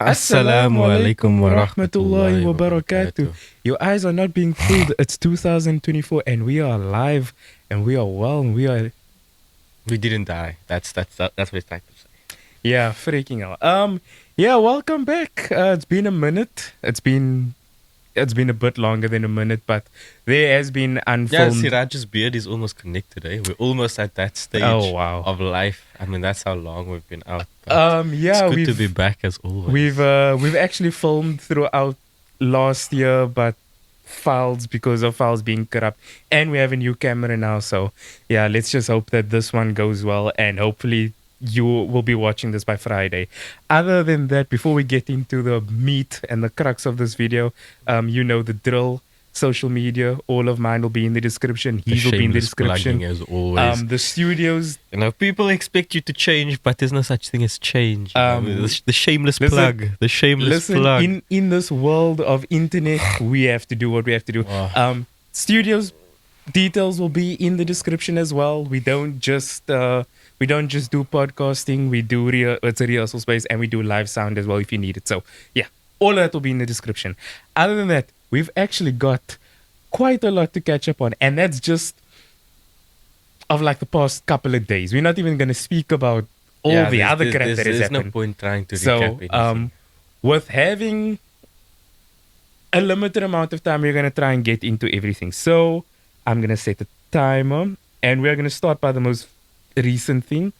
Assalamu Assalamu alaikum alaikum wa wa rahmatullahi rahmatullahi wa wa barakatuh. barakatuh. Your eyes are not being fooled. It's 2024 and we are alive and we are well and we are, We didn't die. That's what it's trying to say. yeah, freaking out. Yeah, welcome back. It's been a minute. It's been a bit longer than a minute, but there has been Yeah, unfilmed. Siraj's beard is almost connected, eh? We're almost at that Oh, stage wow. of life. I mean, that's how long we've been out, but it's Yeah, good to be we've back as We've always. uh we've actually filmed throughout last year, but files because of files being corrupt, and we have a new camera now. So yeah, let's just hope that this one goes well, and hopefully you will be watching this by Friday. Other than that, before we get into the meat and the crux of this video, you know the drill. Social media, all of mine will be in the description. The His will be in the shameless description. plugging as always. The studios. You know, people expect you to change, but there's no such thing as change. You know? Um, The shameless listen, plug. The shameless Listen, plug. in this world of internet, we have to do what we have to do. Wow. Studios details will be in the description as well. We don't just do podcasting. We do it's a rehearsal space, and we do live sound as well if you need it. So yeah, all of that will be in the description. Other than that, we've actually got quite a lot to catch up on, and that's just of like the past couple of days. We're not even going to speak about all Yeah, the other crap that has there's no happened. point trying to recap So, anything. with having a limited amount of time, we're going to try and get into everything. So, I'm going to set a timer and we're going to start by the most recent thing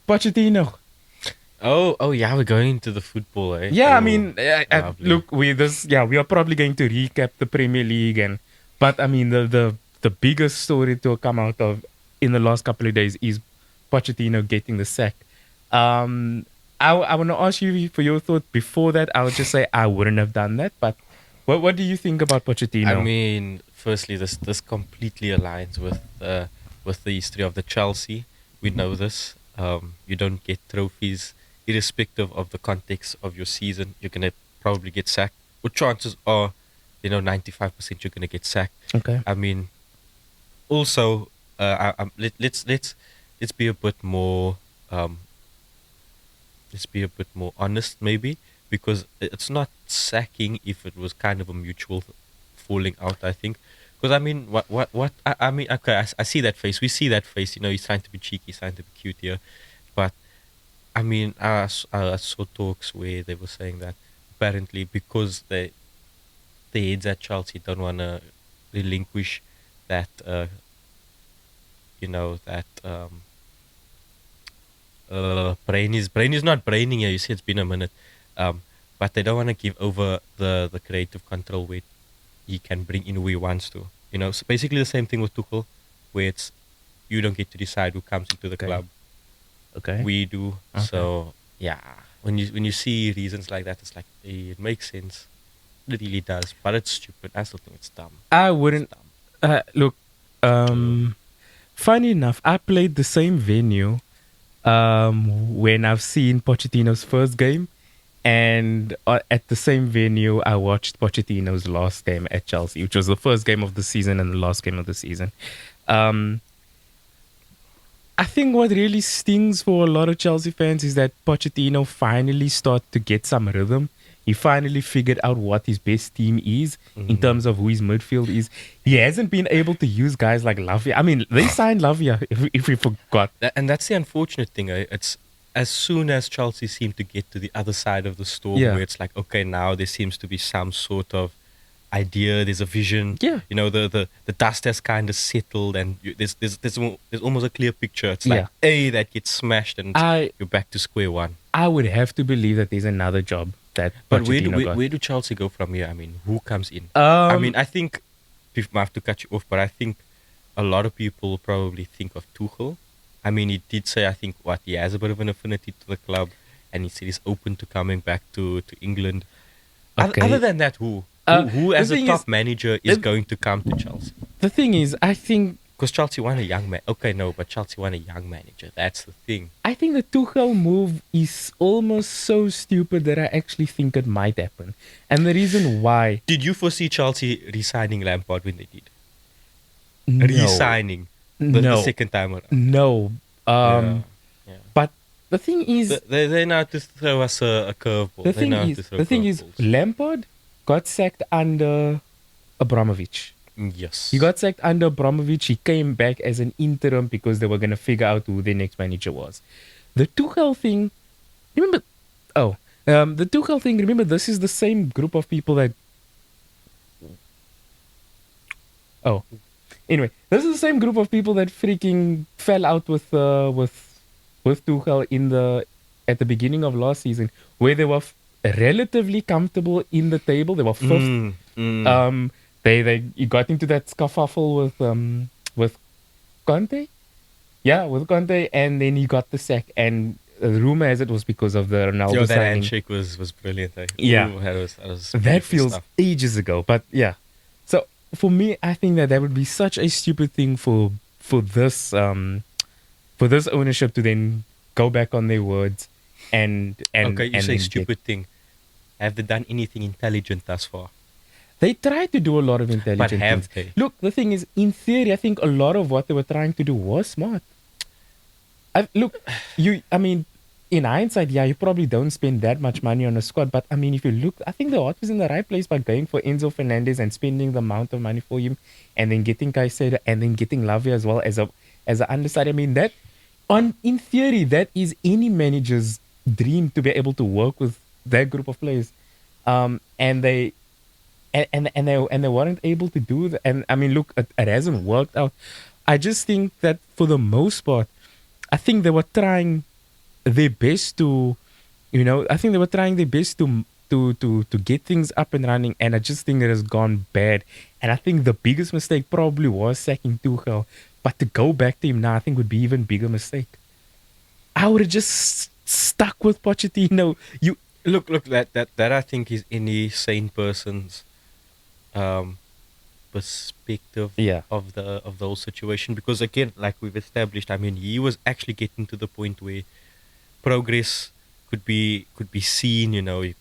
Pochettino. Oh yeah, we're going into the football, eh? Yeah, I Oh, mean, lovely. look, we are probably going to recap the Premier League, but I mean, the biggest story to come out of in the last couple of days is Pochettino getting the sack. I want to ask you for your thought. Before that, I would just say I wouldn't have done that. But what do you think about I Pochettino? mean, firstly, this completely aligns with the history of the Chelsea. We know this. You don't get trophies irrespective of the context of your season. You're gonna probably get sacked. Or chances are, 95% you're gonna get sacked. Okay. I mean, also, let's be a bit more um, let's be a bit more honest, maybe, because it's not sacking if it was kind of a mutual falling out. I think, because I mean, I mean, okay, I see that face. We see that face. He's trying to be cheeky, he's trying to be cute here, but I mean, I saw talks where they were saying that apparently because the heads at Chelsea don't want to relinquish that, that brain is not braining here. You see, it's been a minute, but they don't want to give over the creative control where he can bring in who he wants to. So basically the same thing with Tuchel, where it's you don't get to decide who comes into the Okay. club. Okay. We do. Okay. So yeah, when you see reasons like that, it's like it makes sense. It really does, but it's stupid. I still think it's dumb. I wouldn't It's dumb. look. Funny enough, I played the same venue when I've seen Pochettino's first game, and at the same venue, I watched Pochettino's last game at Chelsea, which was the first game of the season and the last game of the season. Um, I think what really stings for a lot of Chelsea fans is that Pochettino finally started to get some rhythm. He finally figured out what his best team is in terms of who his midfield is. He hasn't been able to use guys like Lavia. I mean, they signed Lavia, if we forgot. And that's the unfortunate thing. It's as soon as Chelsea seem to get to the other side of the storm, Yeah. where it's like, okay, now there seems to be some sort of idea. There's a vision. Yeah. The dust has kind of settled, and there's almost a clear picture. It's like Yeah. that gets smashed, and I you're back to square one. I would have to believe that there's another job that But where do, Pochettino got. where do Chelsea go from here? I mean, who comes in? I mean, I think I have to cut you off, but I think a lot of people probably think of Tuchel. I mean, he did say, I think, he has a bit of an affinity to the club, and he said he's open to coming back to England. Okay. Other than that, who the as a thing top is- manager is the- going to come to Chelsea? The thing is, I think Because Chelsea want a young man. Okay, no, but Chelsea want a young manager. That's the thing. the Tuchel move is almost so stupid that I actually think it might happen. And the reason why, Did you foresee Chelsea re-signing Lampard when they did? no, Re-signing the no, second time around. no. Yeah. But the thing is, They know how to throw us a curveball. They know how to throw the thing is, curveballs. Lampard got sacked under Abramovich. He Yes. got sacked under Abramovich. He came back as an interim because they were going to figure out who their next manager was. The Tuchel thing, remember? Oh, the Tuchel thing. Remember, this is the same group of people that. Oh, anyway, this is the same group of people that freaking fell out with Tuchel in the at the beginning of last season, where they were relatively comfortable in the table. They were fifth. Mm, mm. Um, they got into that scuffle with Conte. Yeah, with Conte, and then he got the sack. And the rumor has it was because of the Yo, Ronaldo that signing. handshake was brilliant. Eh? Yeah, Ooh, that was that beautiful feels stuff. ages ago, but yeah. So for me, I think that would be such a stupid thing for this ownership to then go back on their words Okay, you and say then get. stupid thing. Have they done anything intelligent thus far? They try to do a lot of But intelligent things. have they? Look, the thing is, in theory, I think a lot of what they were trying to do was smart. Look, I mean, in hindsight, yeah, you probably don't spend that much money on a squad. But I mean, if you look, I think the heart was in the right place by going for Enzo Fernandez and spending the amount of money for him, and then getting Caicedo and then getting Lavia as well as an underside. I mean, that on in theory, that is any manager's dream to be able to work with that group of players. And they weren't able to do that. And I mean, look, it hasn't worked out. I just think that for the most part, I think they were trying their best to, I think they were trying their best to get things up and running, and I just think it has gone bad. And I think the biggest mistake probably was sacking Tuchel, but to go back to him now, I think would be even bigger mistake. I would have just stuck with Pochettino. You Look. That I think is any sane person's um, perspective Yeah, of the whole situation. Because again, like we've established, I mean, he was actually getting to the point where progress could be seen. You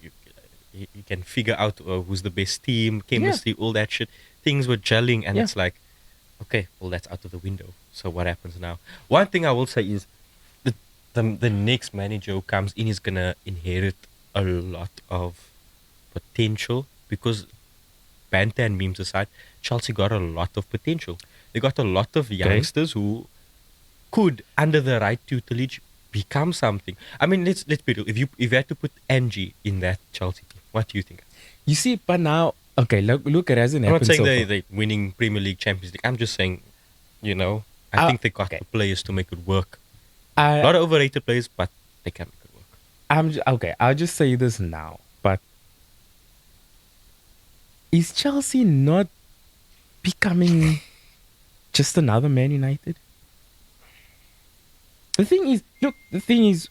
can figure out who's the best team, yeah, chemistry, all that shit. Things were gelling, and yeah. it's like, okay, well, that's out of the window. So what happens now? One thing I will say is the next manager who comes in is gonna inherit a lot of potential because banter and memes aside, Chelsea got a lot of potential. They got a lot of Okay. youngsters who could, under the right tutelage, become something. I mean, let's be real. If you had to put Angie in that Chelsea team, what do you think? You see, but now, okay, look, it hasn't I'm not happened saying so far. they winning Premier League, Champions League. I'm just saying, you know, I think they got Okay, the players to make it work. A I lot of overrated players, but they can make it work. okay. I'll just say this now. But is Chelsea not becoming just another Man United? The thing is, look, the thing is,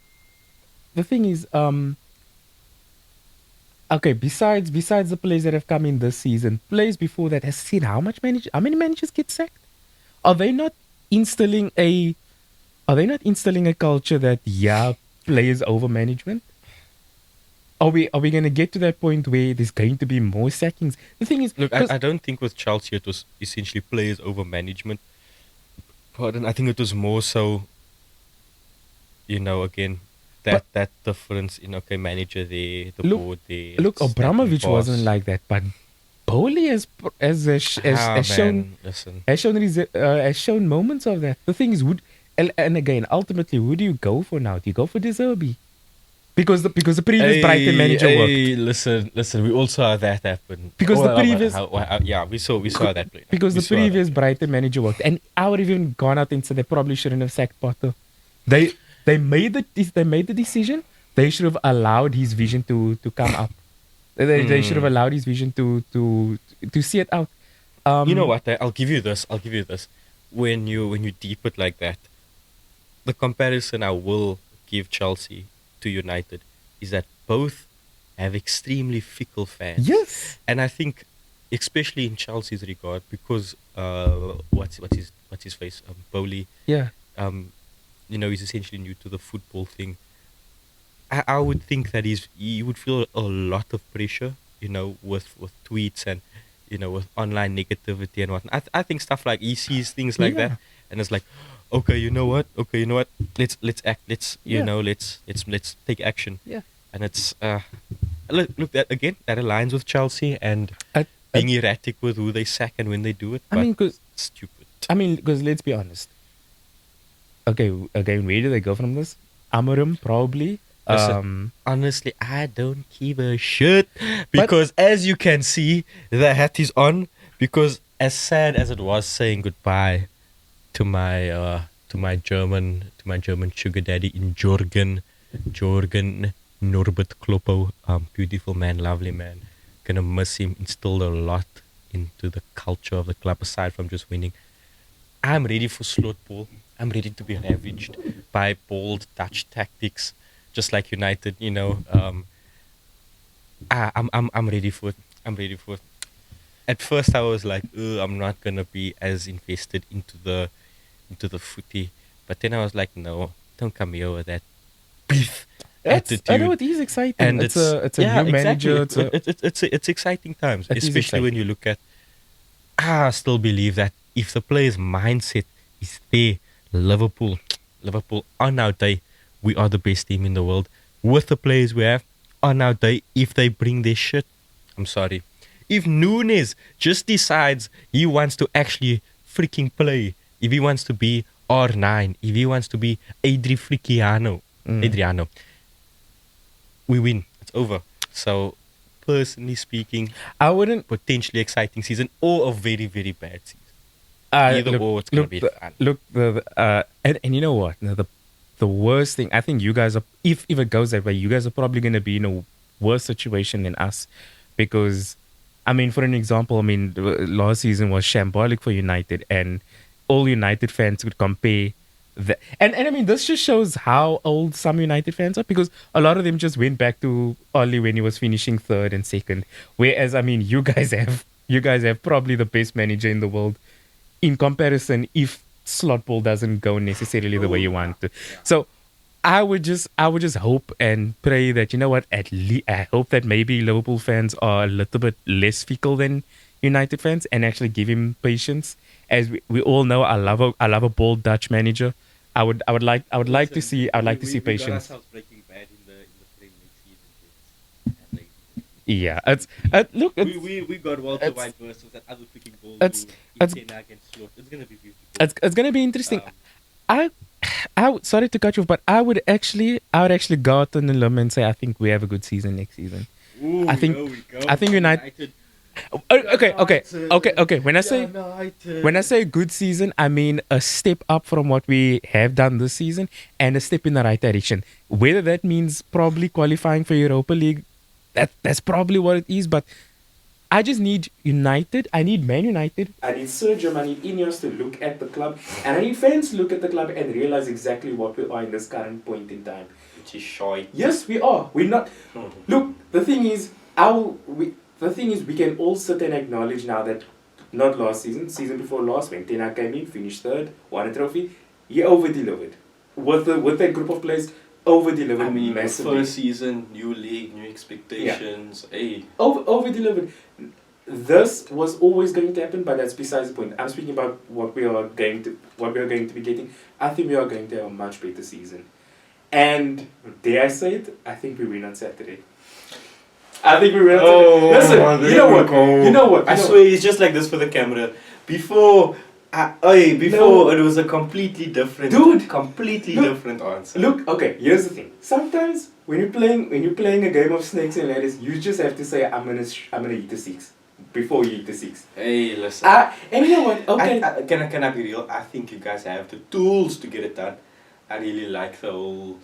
okay. Besides the players that have come in this season, players before that has seen how many managers get sacked? Are they not instilling a Are they not instilling a culture that yeah, players over management? Are we going to get to that point where there's going to be more sackings? The thing is, Look, because I don't think with Chelsea it was essentially players over management. Pardon, I think it was more so, again, but that difference in okay, manager there, the look board there, look, it's that and Abramovich wasn't boss. like that, but Bowley Ah shown man, listen. has shown moments of that. The thing is, and again, ultimately, who do you go for now? Do you go for De Zerbi? Because the previous Brighton Hey, manager worked. hey, listen. We all saw that happen. Because the previous Yeah, we saw that play. because We the saw that previous play. Brighton manager worked, and I would have even gone out and said they probably shouldn't have sacked Potter. They made the decision. They should have allowed his vision to come up. They should have Mm. allowed his vision to see it out. You know Um, what? I'll give you this. I'll give you this. When you deep it like that, the comparison I will give Chelsea to United is that both have extremely fickle fans, yes, and I think, especially in Chelsea's regard, because what's his face, Bowley, yeah, um, he's essentially new to the football thing. I would think that he would feel a lot of pressure, with tweets and with online negativity and whatnot. I think stuff like he sees things like that, yeah. and it's like, okay, you know what? Okay, you know what? Let's act. Let's you Yeah, know let's take action. yeah. And it's look that again that aligns with Chelsea and I, I, being erratic with who they sack and when they do it, I but mean, stupid. because let's be honest. Okay, again, where do they go from this? Amarim probably. Listen, honestly, I don't give a shit But because as you can see, the hat is on. Because as sad as it was saying goodbye to my German sugar daddy in Jorgen Norbert Kloppo, beautiful man, lovely man. Gonna miss him. Instilled a lot into the culture of the club aside from just winning. I'm ready for slot ball. I'm ready to be ravaged by bold Dutch tactics, just like United. I'm ready for it. I'm ready for it. At first, I was like, "Ugh, I'm not gonna be as invested into the footy," but then I was like, "No, don't come here with that beef I know attitude." it is exciting. And it's It's a yeah, new exactly. manager. It's exciting times, It is especially when exciting. you look at. I still believe that if the player's mindset is there, Liverpool, Liverpool on our day, we are the best team in the world. With the players we have on our day, if they bring their shit, I'm sorry. If Nunes just decides he wants to actually freaking play, if he wants to be R9, if he wants to be Mm. Adriano, we win. It's over. So, personally speaking, I wouldn't. potentially exciting season or a very, very bad season. Either Look, or, it's going to look, be fun. and you know what? No, the worst thing. I think you guys are. If it goes that way, you guys are probably going to be in a worse situation than us, because, I mean, for an example, I mean, last season was shambolic for United, and all United fans could compare. And I mean, this just shows how old some United fans are, because a lot of them just went back to Oli when he was finishing third and second. Whereas, I mean, you guys have probably the best manager in the world in comparison, if slot ball doesn't go necessarily the way Oh, you yeah. want to. Yeah. So I would just hope and pray that, you know what, at least I hope that maybe Liverpool fans are a little bit less fickle than United fans and actually give him patience. As we all know, I love a bold Dutch manager. I would like to Listen, see we got patience. ourselves breaking bad in the Premier League season. Yes. And Yeah, it's look, we got Walter it's White versus that other freaking ball it's dude in it's 10 against Slot. It's going to be beautiful. it's gonna be interesting. Um, I sorry to cut you off, but I would actually go out on a limb and say I think we have a good season next season. I Ooh, think here we I go. think United. United. Okay. When I United. say good season, I mean a step up from what we have done this season and a step in the right direction. Whether that means probably qualifying for Europa League, that's probably what it is. But I just need United. I need Man United. I need Sergio. I need Ineos to look at the club, and I need fans to look at the club and realize exactly what we are in this current point in time. Which is shy. Yes, we are. We're not. Look, the thing is, we can all sit and acknowledge now that not last season, season before last, when Tena came in, finished third, won a trophy, he over delivered. With that group of players, over delivered I mean, massively. first season, new league, new expectations. Hey, Over delivered. This was always going to happen, but that's besides the point. I'm speaking about what we are going to be getting. I think we are going to have a much better season. And dare I say it? I think we win on Saturday. I think we win on Saturday. Listen, you know what? You know what? I swear it's just like this for the camera. Before, before it was a completely different, Dude, completely look, different answer. Look, okay, here's the thing. Sometimes when you're playing a game of snakes and ladders, you just have to say I'm gonna eat the six before you eat the six. Hey, listen. And you know what? Okay. Can I be real? I think you guys have the tools to get it done. I really like the whole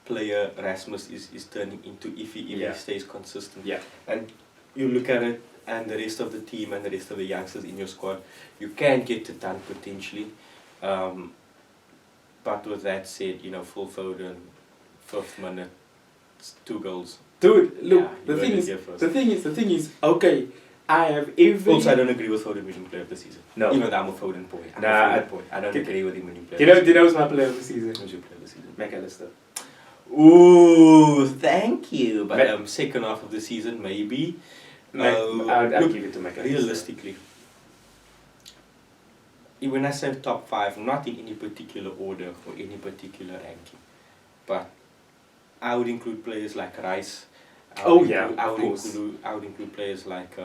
player Rasmus is turning into if he stays consistent. Yeah. And you look at it and the rest of the team and the rest of the youngsters in your squad, you can get it done potentially. But with that said, Phil Foden, 5th minute, 2 goals. Dude, look, Yeah, the you thing heard it is, here first. the thing is, okay, I have every. Also, I don't agree with Foden winning player of the season. No. Even though I'm a Foden boy. I'm Nah, a Foden boy. I don't Can- agree with him winning player. Do you know who's my player of the season? Who's your player of the season? McAllister. Ooh, thank you. But Ma- second half of the season, maybe. I'd Look, give it to McAllister. realistically, when I say top five, not in any particular order or any particular ranking, but I would include players like Rice. Oh yeah, of course. I would include players like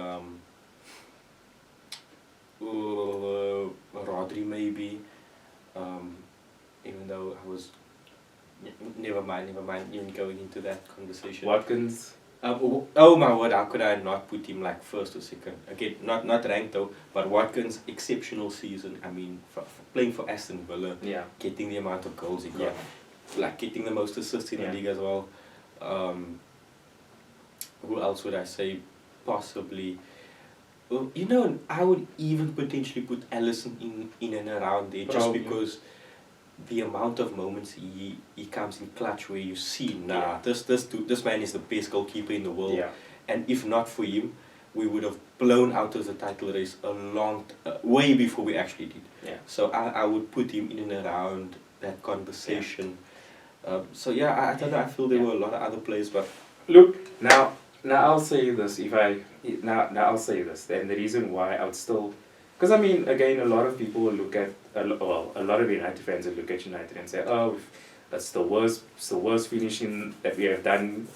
Rodri maybe. Um, even though I was never mind even going into that conversation. Watkins. Oh my word, how could I not put him like first or second? Again, not ranked though, but Watkins exceptional season. I mean, for playing for Aston Villa, Yeah. getting the amount of goals he got, Yeah. like getting the most assists in the league as well. Who else would I say? Possibly. Well, you know, I would even potentially put Allison in and around there, just Probably. because the amount of moments he comes in clutch where you see, Yeah. this man is the best goalkeeper in the world, Yeah. and if not for him, we would have blown out of the title race way before we actually did. Yeah. So I would put him in and around that conversation. So yeah, I don't know. I feel there were a lot of other players, but Look, now I'll say this. Now I'll say this. And the reason why I would still, because I mean, again, a lot of people will look at a lot of United fans will look at United and say, oh, that's it's the worst finishing that we have done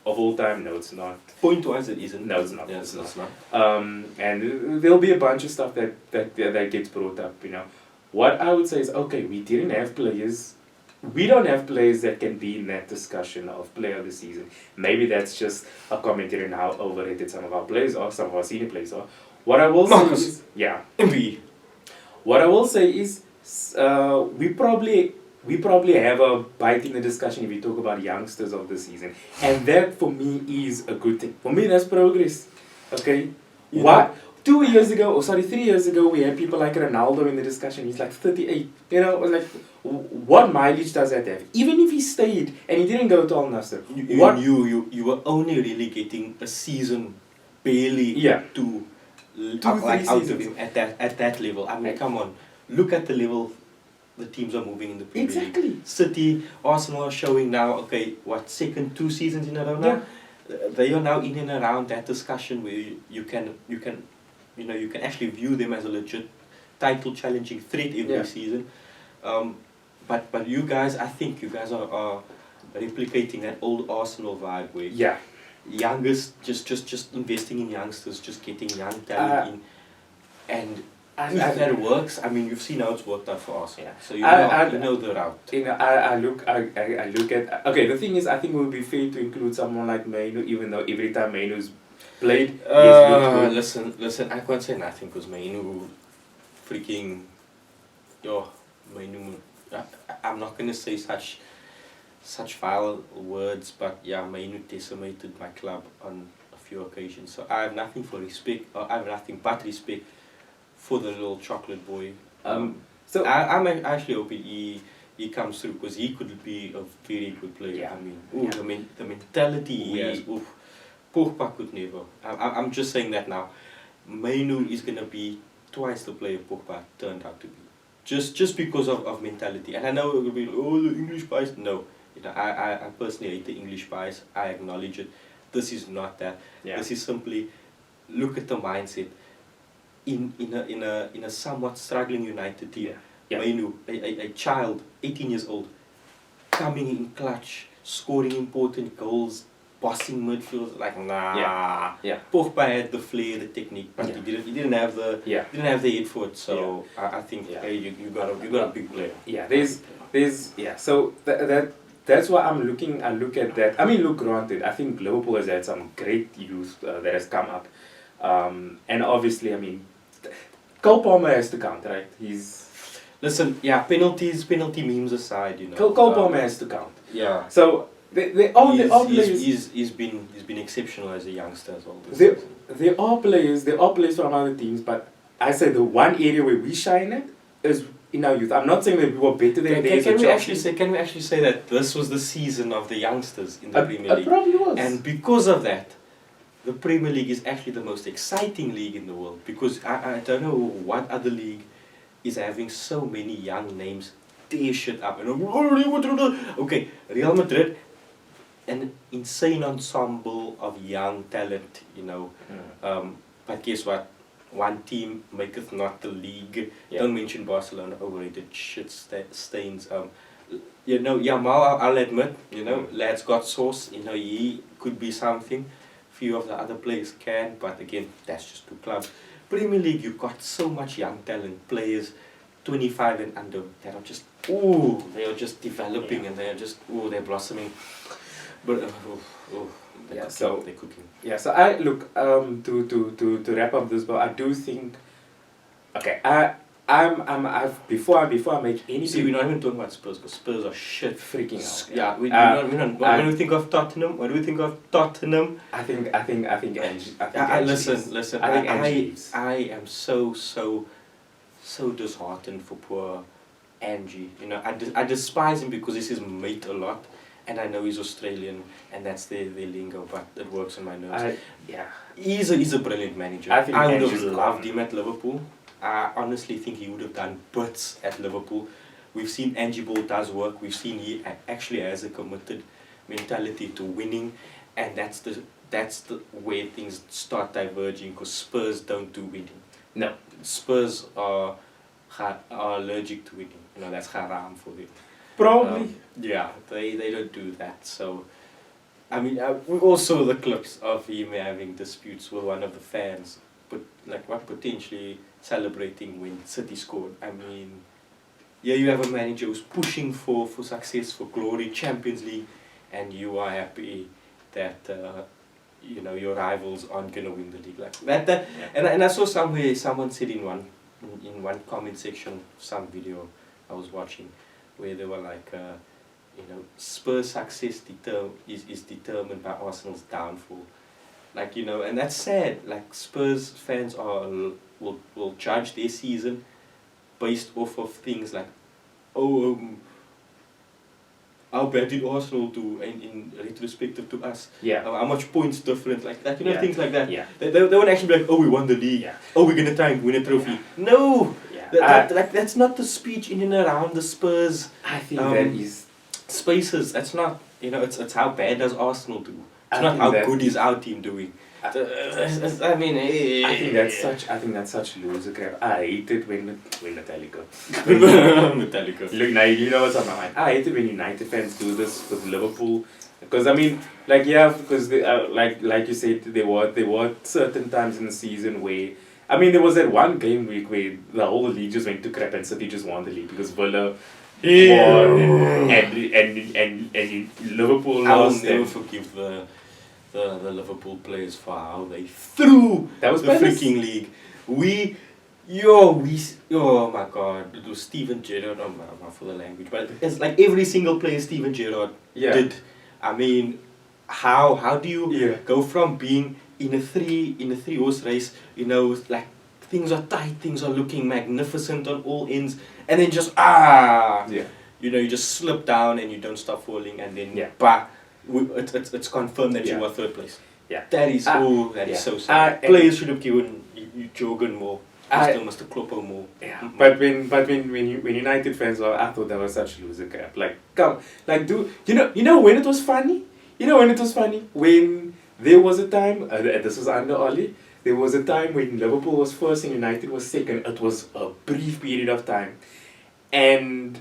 of all time. No, it's not. point-wise, it isn't. No, it's not. Yeah, it's not. And there'll be a bunch of stuff that gets brought up. You know, what I would say is, okay, we didn't have players. We don't have players that can be in that discussion of player of the season. Maybe that's just a commentary on how overrated some of our players are, some of our senior players are. What I will say Marcus. is, yeah. MV. What I will say is, we probably have a bite in the discussion if we talk about youngsters of the season, and that for me is a good thing. For me, that's progress. Okay, You what 2 years ago, or sorry, 3 years ago, we had people like Ronaldo in the discussion. He's like 38. You know, it was like, what mileage does that have? Even if he stayed and he didn't go to Al Nassr, what? You were only really getting a season, barely Yeah. to Two, like three out of seasons. him at that level. I mean, come on, look at the level the teams are moving in the Premier League. Exactly. City, Arsenal are showing now. Okay, what, second 2 seasons in a row now? They are now in and around that discussion where you can actually view them as a legit title challenging threat every season. But you guys, I think you guys are replicating that old Arsenal vibe where youngest just investing in youngsters, just getting young talent in, and if that works, I mean, you've seen how it's worked out for us. Yeah. So you know the route. You know, I look at, okay, the thing is, I think it would be fair to include someone like Mainu, even though every time Mainu's played, listen, I can't say nothing because Mainu freaking, Mainu, I'm not gonna say such vile words, but yeah, Mainu decimated my club on a few occasions. So I have nothing but respect for the little chocolate boy. So I'm actually hoping he comes through because he could be a very good player. Yeah. I mean, the mentality he has. Pogba could never. I'm just saying that now. Mainu is gonna be twice the player Pogba turned out to be, just because of mentality. And I know it will be the English bias. No, I personally hate the English bias. I acknowledge it. This is not that. Yeah. This is simply look at the mindset in a somewhat struggling United team. Yeah. Mainu, a child, 18 years old, coming in clutch, scoring important goals, bossing midfield, like nah. Yeah. Pogba had the flair, the technique, but he didn't have the head for it. So I think hey, you got a big player. Yeah, So that's why I look at that. I mean, look, granted, I think Liverpool has had some great youth that has come up, and obviously, I mean, Cole Palmer has to count, right? Listen, penalty memes aside, Cole Palmer has to count. Yeah. So they all players. He's been exceptional as a youngster as well. There are players from other teams, but I say the one area where we shine at is in our youth. I'm not saying that we were better than theirs. Can we actually say that this was the season of the youngsters in the Premier League? It probably was. And because of that, the Premier League is actually the most exciting league in the world, because I don't know what other league is having so many young names tear shit up. Okay, Real Madrid, an insane ensemble of young talent, But guess what? one team maketh not the league. Yeah. Don't mention Barcelona overrated shit stains. Yamal, I'll admit, lad's got sauce. He could be something. Few of the other players can, but again, that's just two clubs. Premier League, you've got so much young talent, players 25 and under that are just, they are just developing and they are just, they're blossoming. But, Yeah, they're cooking. Yeah, so I look to wrap up this, but I do think, okay, I've before I make any See, we're not even talking about Spurs because Spurs are shit. freaking out. Yeah, when we think of Tottenham, what do we think of Tottenham? I think Angie. Listen. I think Angie leaves. I am so disheartened for poor Angie. I despise him because he's his mate a lot, and I know he's Australian and that's their lingo, but it works on my nerves. Yeah. He's a brilliant manager. I think I would have Angie's loved gone. him at Liverpool. I honestly think he would have done bits at Liverpool. We've seen Angie Ball does work. We've seen he actually has a committed mentality to winning, and that's the where things start diverging because Spurs don't do winning. No. Spurs are allergic to winning. That's haram for them. Probably. Yeah, they don't do that. So, I mean, we all saw the clips of him having disputes with one of the fans, but potentially celebrating when City scored. I mean, yeah, you have a manager who's pushing for success, for glory, Champions League, and you are happy that your rivals aren't gonna win the league like that. Yeah. And I saw somewhere someone said in one comment section, some video I was watching, where they were like, Spurs' success is determined by Arsenal's downfall. And that's sad. Like Spurs fans will judge their season based off of things like, how bad did Arsenal do in retrospective to us? Yeah. How much points different? Yeah. Things like that. Yeah. They won't actually be like, we won the league. Yeah. We're gonna try and win a trophy. No. Yeah. That's not the speech in and around the Spurs I think that is. spaces. That's not, it's how bad does Arsenal do. It's I not think how that- good is our team doing. I mean, I think that's such loser crap. I hate it when Metallica. Metallica. Look, now you know what's on my mind. I hate it when United fans do this with Liverpool, because I mean, because they, like you said, there were certain times in the season where, I mean, there was that one game week where the whole league just went to crap and City just won the league because Villa won and Liverpool I will lost. never And forgive the Liverpool players for how they threw That was the Palace? freaking league. Oh my god, it was Steven Gerrard. I'm for the language, but it's like every single player Steven Gerrard Yeah. did. I mean, how do you Yeah. go from being in a three horse race, like things are tight, things are looking magnificent on all ends, and then just yeah. you just slip down and you don't stop falling, and then Yeah. it's confirmed that you Yeah. are third place. Yeah. That is Yeah. so sad. Players should have given you Jorgen more, Mr. Kloppo more. Yeah, but when United fans were, I thought that was such loser crap. Like, come, like, you know when it was funny? When there was a time, this was under Oli, there was a time when Liverpool was first and United was second. It was a brief period of time, and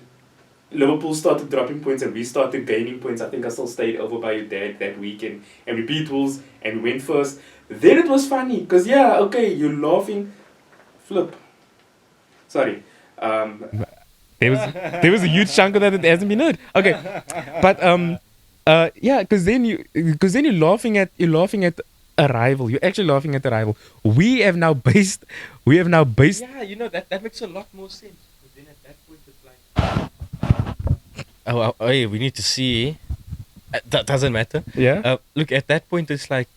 Liverpool started dropping points and we started gaining points. I think I still stayed over by your dad that weekend, and we beat Wolves and we went first. Then it was funny because you're laughing. Flip. Sorry. There was a huge chunk of that hasn't been heard. Okay, but because then you're laughing at a rival. You're actually laughing at a rival. We have now based. Yeah, that makes a lot more sense. But then at that point it's like, hey, we need to see. That doesn't matter. Yeah. Look, at that point it's like,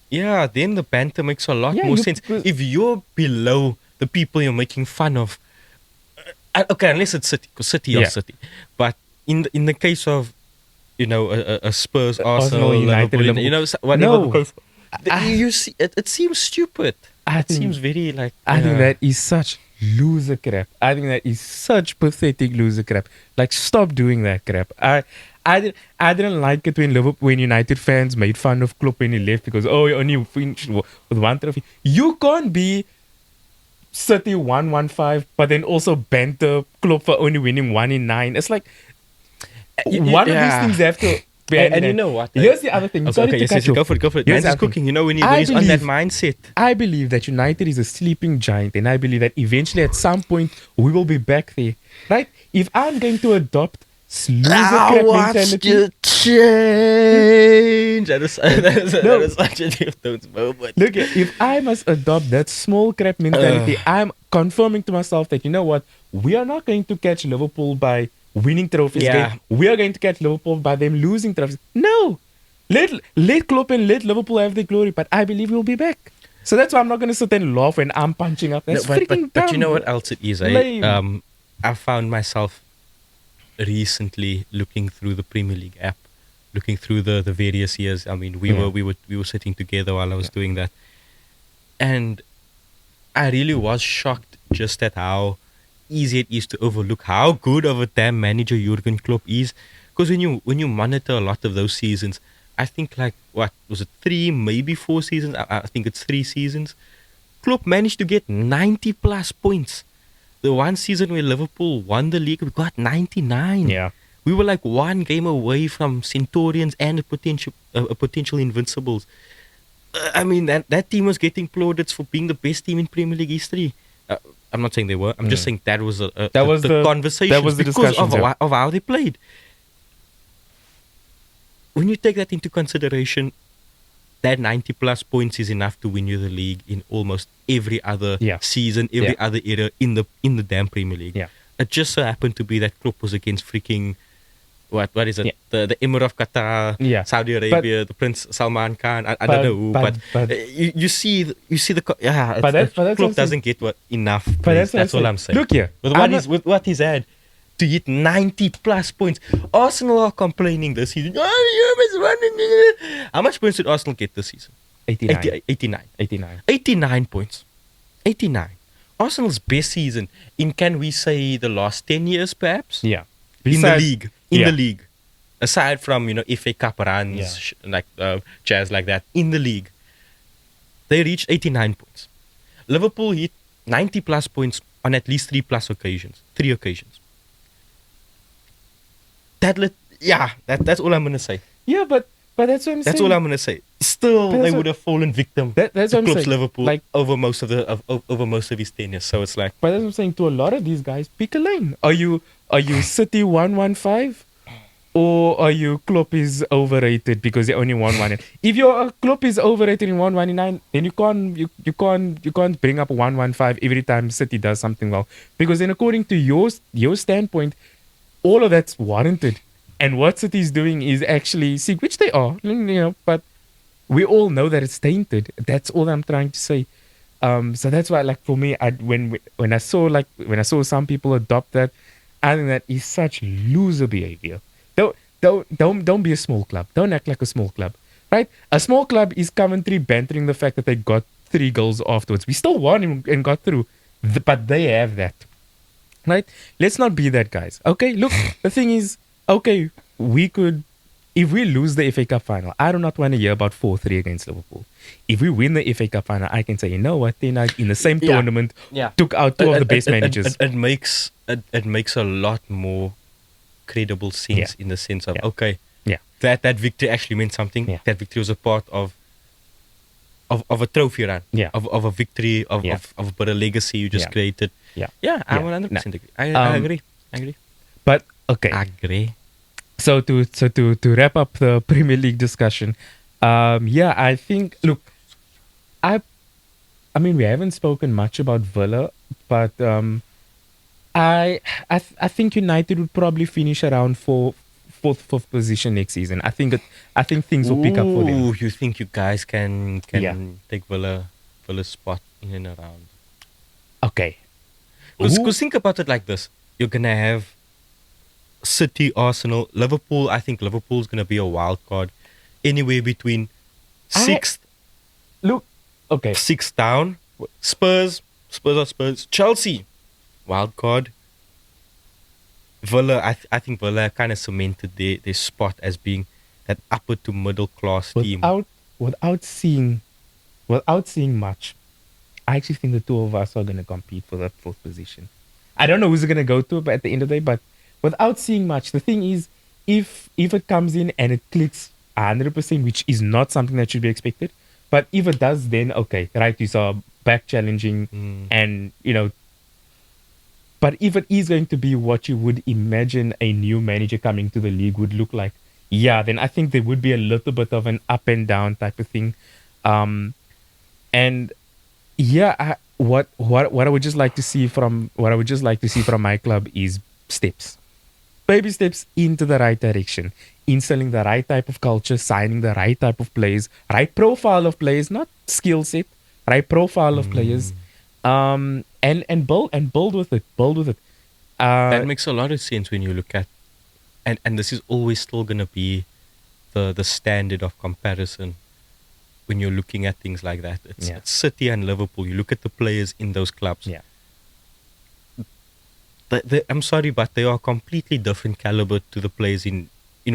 yeah, then the banter makes a lot Yeah, more you- sense. If you're below the people you're making fun of, okay, unless it's City, because City Yeah. are City. But in the case of, a Spurs, Arsenal, Arsenal, United, Liverpool, Liverpool. whatever. No. the case- you see, it seems stupid. I It think- seems very like. I think that is such loser crap. I think that is such pathetic loser crap. Like, stop doing that crap. I didn't like it when United fans made fun of Klopp when he left because he only finished with one trophy. You can't be City 1-1-5, but then also banter Klopp for only winning 1 in 9. It's like one of these yeah. things they have to. And you know what? Here's the other thing. Okay, Sorry okay, to yes, cut yes, you go off. for it, go for it. Here's Man's the is other thing. cooking. You know, when I he's on that believe- mindset. I believe that United is a sleeping giant, and I believe that eventually, at some point, we will be back there. Right? If I'm going to adopt loser crap mentality, change. That is, that No. is such a different moment. look, if I must adopt that small crap mentality, I'm confirming to myself that, you know what, we are not going to catch Liverpool by winning trophies Yeah. again. We are going to catch Liverpool by them losing trophies. No, let Klopp and let Liverpool have their glory, but I believe we'll be back. So that's why I'm not going to sit and laugh when I'm punching up. That's No, freaking but you dumb. know what else it is, eh? Lame. I found myself recently looking through the Premier League app, looking through the various years. I mean, we were sitting together while I was doing that, and I really was shocked just at how easy it is to overlook how good of a damn manager Jurgen Klopp is. Because when you monitor a lot of those seasons, I think like what was it, 3, maybe 4 seasons? I think it's 3 seasons. Klopp managed to get 90 plus points. The one season where Liverpool won the league, we got 99. Yeah. We were like one game away from Centurions and a potential Invincibles. I mean, that team was getting plaudits for being the best team in Premier League history. I'm not saying they were. I'm just saying that was the conversation. that was the because discussions, yeah. of how they played. When you take that into consideration, that 90 plus points is enough to win you the league in almost every other Yeah. season, every Yeah. other era in the damn Premier League. Yeah. It just so happened to be that Klopp was against freaking what is it? Yeah. The Emir of Qatar, Yeah. Saudi Arabia, the Prince Salman Khan. I But- don't know who, but- but, but- you see yeah. But that's what I'm Klopp saying. doesn't get enough. But Praise. that's what That's all I'm saying. Look here. with I'm what he's had. To hit 90 plus points. Arsenal are complaining this season. Oh, you was running. How much points did Arsenal get this season? 89. 89. 89. 89 points. 89. Arsenal's best season in, can we say, the last 10 years perhaps? Yeah. In the Besides- league. In yeah. the league. Aside from, FA Cup runs, Yeah. like jazz like that. In the league. They reached 89 points. Liverpool hit 90 plus points on at least 3 occasions. 3 occasions. That's all I'm going to say. Yeah, but that's what I'm saying. That's all I'm going to say. Still, But that's they what- would have fallen victim that's to what I'm Klopp's saying. Liverpool Like- over most of his tenure. So it's like, But that's what I'm saying. To a lot of these guys, pick a lane. Are you City 1-1-5? Or are you Klopp is overrated because they only won one? If your Klopp is overrated in 1-1-9, then you can't bring up 1-1-5 every time City does something well. Because then according to your standpoint, all of that's warranted. And what City is doing is actually which they are, but we all know that it's tainted. That's all I'm trying to say. So that's why, like for me, when I saw some people adopt that, I think that is such loser behavior. Don't be a small club. Don't act like a small club, right? A small club is Coventry bantering the fact that they got 3 goals afterwards. We still won and got through, but they have that, right? Let's not be that, guys. Okay, look, the thing is, okay, if we lose the FA Cup final, I do not want to hear about 4-3 against Liverpool. If we win the FA Cup final, I can say, you know what, then in the same Yeah. tournament, Yeah. took out 2 of the best managers. It makes a lot more credible sense in the sense of, Yeah. okay, Yeah. that victory actually meant something. Yeah. That victory was a part of a trophy run. Yeah. Of a victory, of a better legacy you just Yeah. created. Yeah. Yeah, I Yeah. 100% agree. I Um, agree. I agree. But okay, Agree. so to wrap up the Premier League discussion, I think I mean we haven't spoken much about Villa, but I think United would probably finish around fourth, fifth position next season. I think things will pick up for them. Ooh, you think you guys can Yeah. take Villa's spot in and around? Okay. Because think about it like this. You're going to have City, Arsenal, Liverpool. I think Liverpool's going to be a wild card. Anywhere between sixth Look, okay. down. Spurs. Chelsea, wild card. Villa, I think Villa kind of cemented their spot as being that upper to middle class team. Without seeing much, I actually think the two of us are going to compete for that fourth position. I don't know who's going to go to, but at the end of the day, but without seeing much, the thing is, if it comes in and it clicks 100%, which is not something that should be expected, but if it does, then okay, right, you saw back challenging, and but if it is going to be what you would imagine a new manager coming to the league would look like, yeah, then I think there would be a little bit of an up and down type of thing. And yeah, what I would just like to see from my club is steps, baby steps into the right direction, instilling the right type of culture, signing the right type of players, right profile of players, not skill set, right profile of players, and build with it, That Uh, makes a lot of sense when you look at, and this is always still gonna be the standard of comparison when you're looking at things like that. Yeah. It's City and Liverpool. You look at the players in those clubs. yeah, I'm sorry, but they are completely different caliber to the players in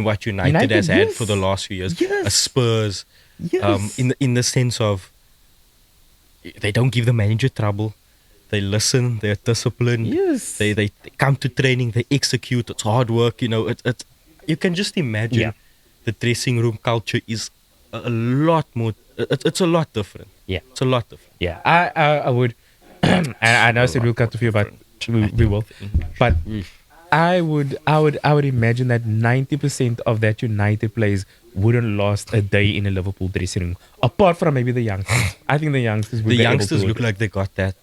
what United has had for the yes. last few years. Yes. Spurs, Yes. in the sense of they don't give the manager trouble. They listen. They're disciplined. Yes. They come to training. They execute. It's hard work. It's you can just imagine Yeah. the dressing room culture is a lot more. It's a lot different. Yeah. It's a lot different. Yeah, I would. I know I said we'll cut a few, but we will. But I would imagine that 90% of that United players wouldn't last a day in a Liverpool dressing room, apart from maybe the youngsters. I think the youngsters would The be able youngsters to look like they got that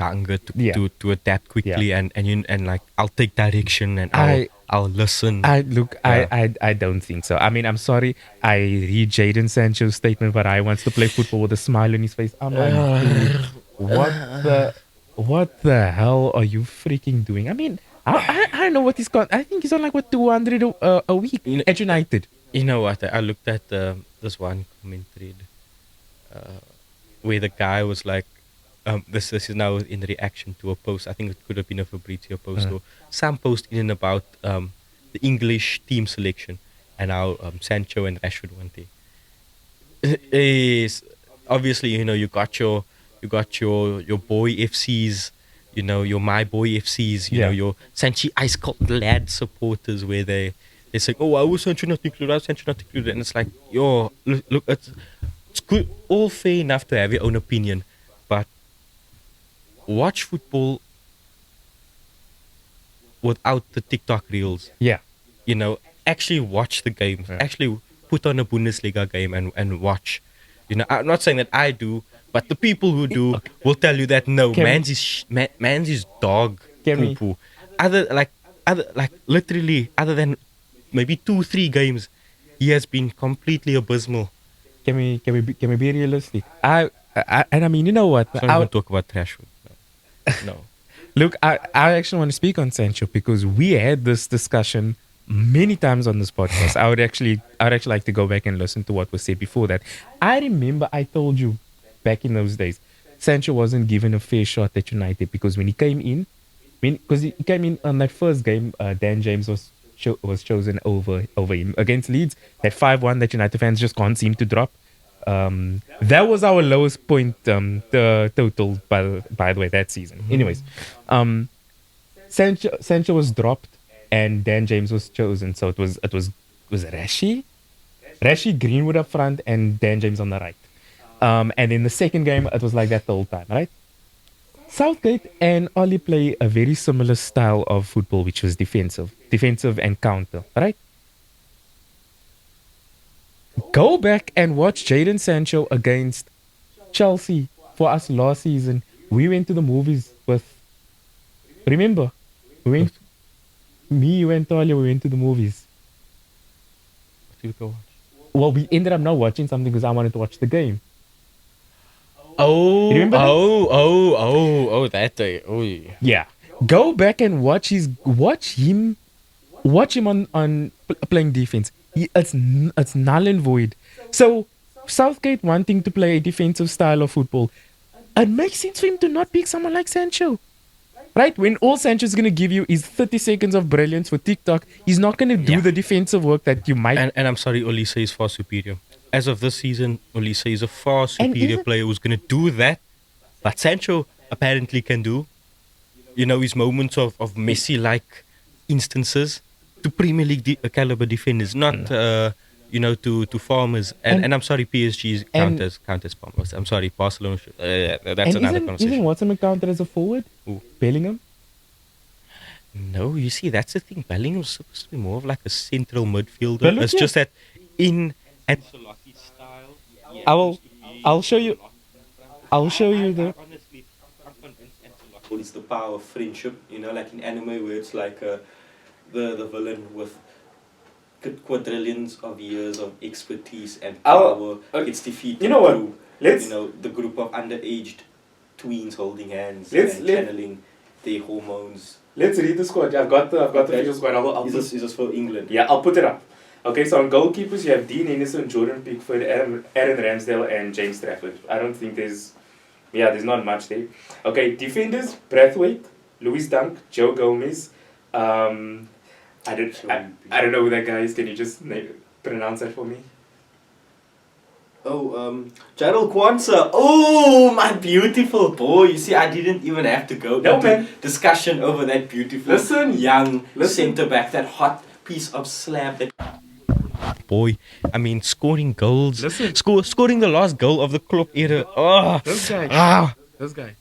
hunger to Yeah. to adapt quickly and like I'll take direction and I'll listen. I look. Yeah. I don't think so. I mean, I'm sorry. I read Jadon Sancho's statement, but I wants to play football with a smile on his face. I'm like, dude, what the hell are you freaking doing? I mean, I don't know what he's got. I think he's on like what 200 a week You know- at United. You know what? I looked at this one comment thread where the guy was like, this is now in reaction to a post. I think it could have been a Fabrizio post or some post in and about the English team selection and how Sancho and Rashford went there. Is obviously you got your boy FCs, your my boy FCs, Yeah. your Sanchi ice cold lad supporters where they say, oh, I was Sancho not included, I was Sancho not included, and it's like, yo, look, it's good, all fair enough to have your own opinion, but watch football without the TikTok reels. Yeah. Actually watch the games. Yeah. Actually put on a Bundesliga game and watch. I'm not saying that I do, but the people who do will tell you that no, Can we- man's is dog Can we- poo. Other literally, other than maybe 2-3 games, he has been completely abysmal. Can we be realistic? And I mean, you know what? I don't even talk about Rashford. No. Look, I actually want to speak on Sancho because we had this discussion many times on this podcast. I'd actually like to go back and listen to what was said before that. I remember I told you back in those days, Sancho wasn't given a fair shot at United because when he came in, because he came in on that first game, Dan James was chosen over him against Leeds. That 5-1 that United fans just can't seem to drop. That was our lowest point the total by the way that season. Anyways, Sancho was dropped and Dan James was chosen. So it was Rashi Greenwood up front and Dan James on the right. And in the second game it was like that the whole time, right? Southgate and Oli play a very similar style of football, which was defensive and counter, right? Go back and watch Jadon Sancho against Chelsea for us last season. We went to the movies with. Remember, you went earlier. We went to the movies. Well, we ended up not watching something because I wanted to watch the game. Oh, Remember that? That day. Oh, yeah. Yeah, go back and watch him on playing defense. It's null and void. So Southgate wanting to play a defensive style of football, it makes sense for him to not pick someone like Sancho, right? When all Sancho's gonna give you is 30 seconds of brilliance for TikTok, he's not gonna do Yeah. the defensive work that you might. And I'm sorry, Olise is far superior. As of this season, Olise is a far And superior isn't- player who's going to do that but Sancho apparently can do. His moments of Messi-like instances to Premier League caliber defenders, not to farmers. And I'm sorry, PSG and count as farmers. I'm sorry, Barcelona. That's and another isn't conversation. Watson counted as a forward? Ooh. Bellingham. No, you see, that's the thing. Bellingham's supposed to be more of like a central midfielder. But look It's here. just that in Ancelotti's style, I will. I'll show you. I'll show you the. Honestly, I'm convinced Ancelotti. It's the power of friendship, like in anime where it's like the villain with quadrillions of years of expertise and power gets defeated. You know what? Through, Let's the group of underaged tweens holding hands Let's- and let- channeling their hormones. let's read the squad. I've got the official squad. I'll Is this for England? Yeah, I'll put it up. Okay, so on goalkeepers you have Dean Henderson, Jordan Pickford, Aaron Ramsdale, and James Trafford. I don't think there's not much there. Okay, defenders: Braithwaite, Luis Dunk, Joe Gomez. I don't know who that guy is. Can you just pronounce that for me? Gerald Kwanzaa. Oh, my beautiful boy. You see, I didn't even have to go No, into man. discussion over that beautiful, young centre back, that hot piece of slab. That boy, I mean, scoring goals. Listen. Scoring the last goal of the Klopp era. Oh, This guy. ah. This guy.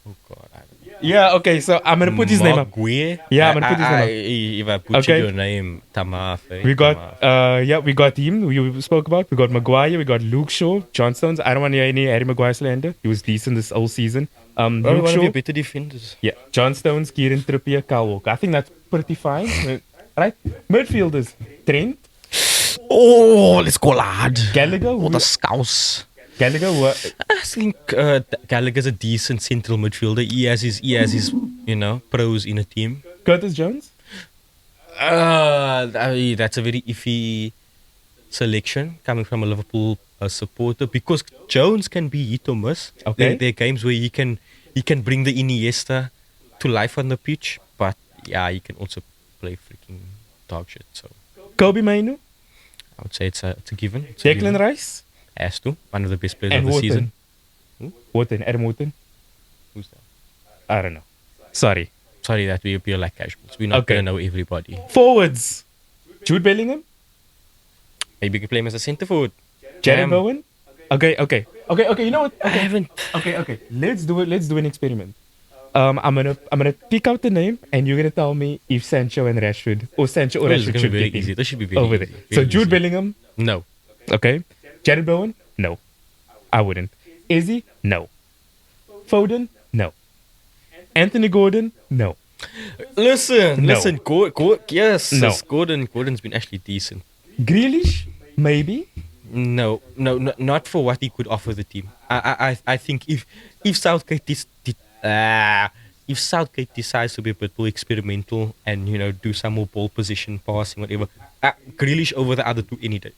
Oh God, I don't know. Yeah. Okay. So I'm gonna put his name up. Maguire? Yeah, I'm gonna put his name If I butchered Okay. your name, Tamaf. We got we got him. We spoke about. We got Maguire. We got Luke Shaw, John Stones. I don't want to hear any Harry Maguire slander. He was decent this whole season. One Luke of Shaw. your better defenders. Yeah, John Stones, Kieran Trippier, Kyle Walker. I think that's pretty fine. Right? Midfielders: Trent, Oh, let's go, lad. Gallagher. What a scouse. Gallagher. I think Gallagher's a decent central midfielder. He has his pros in a team. Curtis Jones. That's a very iffy selection coming from a Liverpool supporter because Jones can be hit or miss. Okay. There are games where he can bring the Iniesta to life on the pitch, but yeah, he can also play freaking dog shit. So Kobe Mainu. I would say it's a given. It's a Declan given. Rice. Has to. One of the best players And of the Wharton. season. Who? Wharton. Adam Wharton. Who's that? I don't know. Sorry. Sorry that we appear like casuals. We're not Okay. gonna know everybody. Forwards. Jude Bellingham. Maybe we can play him as a centre forward. Jared Damn. Bowen. Okay. You know what? I haven't. Okay. Let's do it. Let's do an experiment. I'm gonna pick out the name, and you're gonna tell me if Sancho and Rashford or Sancho or This is Rashford gonna should be very get in easy. This should be very over easy. there. Very So Jude easy. Bellingham. No. Okay. Jared Bowen. No, I wouldn't. Izzy. No. Foden. No. Anthony Gordon. No. Listen. No. Yes. No. Gordon's been actually decent. Grealish. Maybe. No, not for what he could offer the team. I think if Southgate if Southgate decides to be a bit more experimental and do some more ball position passing, whatever, Grealish over the other two any day.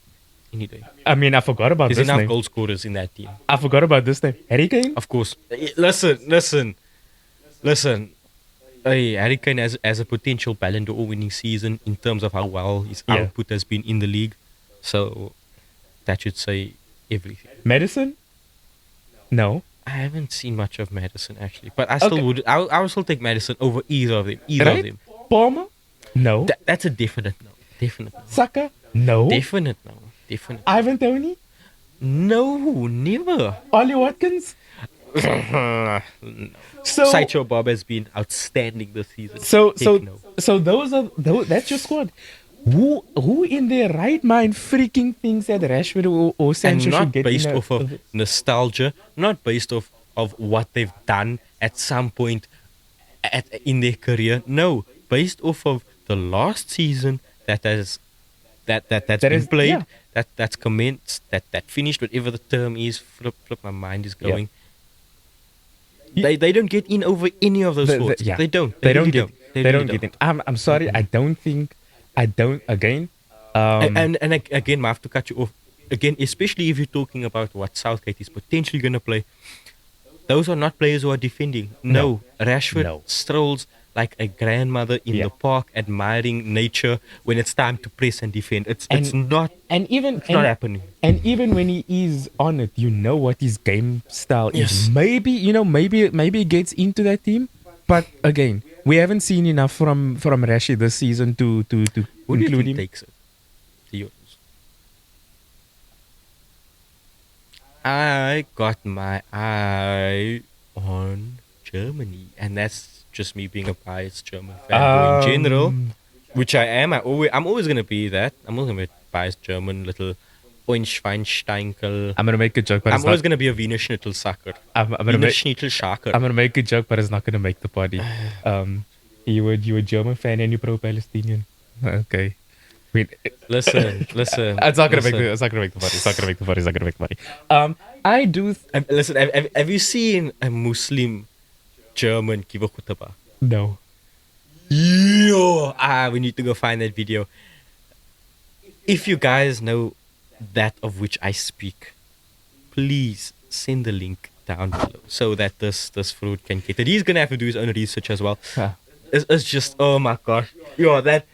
I mean, I forgot about There's this enough name. goal scorers in that team. I forgot about this name. Harry Kane. Of course. Listen. Hey, Harry Kane has a potential Ballon d'Or winning season in terms of how well his Yeah. output has been in the league. So that should say everything. Madison. No. I haven't seen much of Madison actually, but I still Okay. would. I would still take Madison over either of them. Either of Right? them. Palmer. No. That's a definite no. Definite no. Saka. No. Definite no. Definite. Ivan Toney. No, never. Ollie Watkins. So Sideshow Bob has been outstanding this season. so Heck no. that's your squad. Who in their right mind freaking thinks that Rashford or And Sancho should not get based in off of nostalgia, not based off of what they've done at some point in their career. No, based off of the last season that's That been is- played, yeah. that's commenced, that finished, whatever the term is. Flip, my mind is Yeah. going. They don't get in over any of those sorts. yeah. They don't. They don't really get. They really don't get in. I'm sorry. I don't think. I don't. Again. And again, I have to cut you off. Again, especially if you're talking about what Southgate is potentially going to play. Those are not players who are defending. No. Rashford No. strolls like a grandmother in Yeah. the park admiring nature when it's time to press and defend. It's And not even it's not happening. and even when he is on it, you know what his game style is. Yes. Maybe maybe he gets into that team, but again, we haven't seen enough from Rashi this season to Who do you include think him. takes it? The Euros. I got my eye on Germany, and that's just me being a biased German fanboy in general, which I am. I'm always gonna be that. I'm always gonna be a biased German little Oinschweinsteinkel. I'm gonna make a joke, but I'm it's always not. gonna be a Wiener Schnitzel sucker. I'm Wiener gonna Schnitzel Schaker. I'm gonna make a joke, but it's not gonna make the party. You a German fan and you pro-Palestinian. Okay. Wait, Listen. it's not gonna make listen. the it's not gonna make the party. It's not gonna make the party. It's not gonna make the party. I do Listen, have you seen a Muslim German give a khutbah? no. Yo! We need to go find that video. If you guys know that of which I speak, please send the link down below so that this fruit can get it. He's gonna have to do his own research as well. Huh. It's just, oh my gosh, that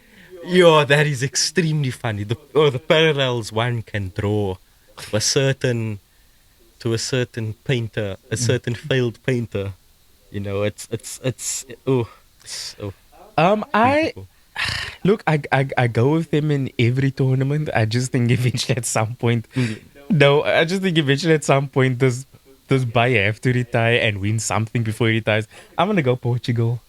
is extremely funny. The parallels one can draw to a certain painter, a certain failed painter. It's so I beautiful. look. I go with them in every tournament. I just think eventually at some point. No, I just think eventually at some point does Bayer have to retire and win something before he retires? I'm gonna go Portugal.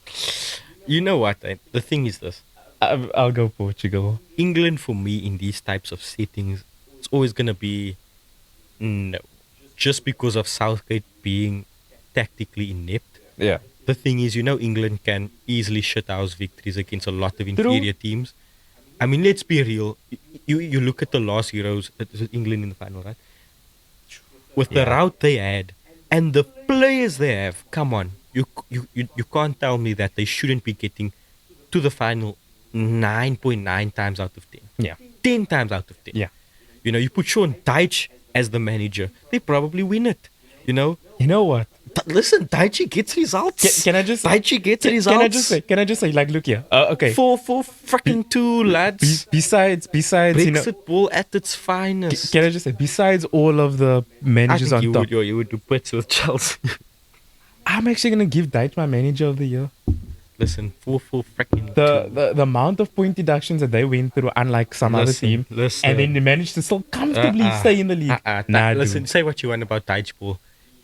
You know what? The thing is this. I'll go Portugal. England for me in these types of settings, it's always gonna be no, just because of Southgate being tactically inept. Yeah. The thing is, England can easily shit house victories against a lot of inferior teams. I mean, let's be real. You look at the last Euros, it was England in the final, right? With the route they had and the players they have, come on, you can't tell me that they shouldn't be getting to the final 9.9 times out of 10. Yeah. 10 times out of 10. Yeah. You put Sean Dyche as the manager, they probably win it. You know what? Listen, Daichi gets results. Can I just Daichi gets results. Can I just say like, look here. Okay. For freaking two lads. Besides, Brexit ball at its finest. Can I just say, besides all of the I managers think on top, you would do bits with Chelsea. I'm actually gonna give Dyche my manager of the year. Listen, for freaking The amount of point deductions that they went through, unlike some other team, and then they managed to still comfortably stay in the league. Listen, say what you want about Daichi ball.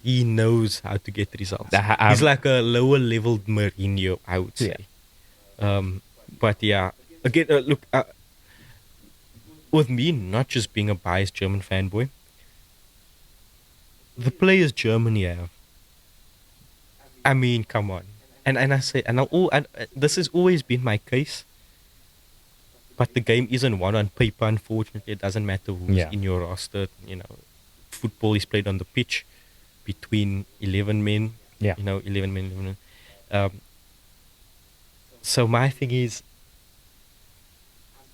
He knows how to get results. Nah, He's like a lower level Mourinho, I would say. But yeah, again, look, with me not just being a biased German fanboy, the players Germany have. I mean, come on, and I say, and this has always been my case. But the game isn't won on paper. Unfortunately, it doesn't matter who's in your roster. Football is played on the pitch between 11 men. 11 men. So my thing is,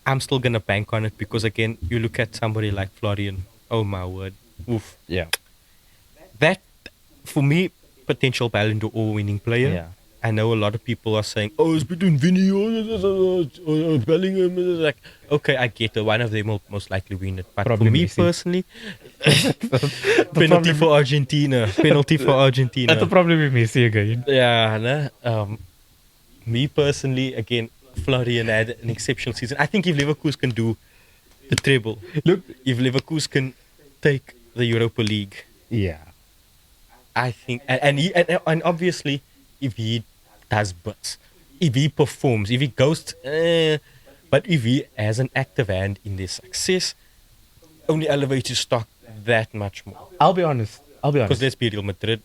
I'm still gonna bank on it because again, you look at somebody like Florian. Oh my word, oof. Yeah. That for me, potential Ballon d'Or winning player. Yeah. I know a lot of people are saying, "Oh, it's between Vinny or Bellingham." Like, okay, I get it. One of them will most likely win it. But Probably for me Messi. personally, penalty for Argentina. Penalty for Argentina. That'll probably be Messi again. Yeah, me personally, again, Florian had an exceptional season. I think if Leverkusen can do the treble, Look, if Leverkusen can take the Europa League, yeah. I think, and obviously, if he does bits, if he performs, if he goes, but if he has an active hand in their success, only elevates his stock that much more. I'll be honest. Because let's be real, Madrid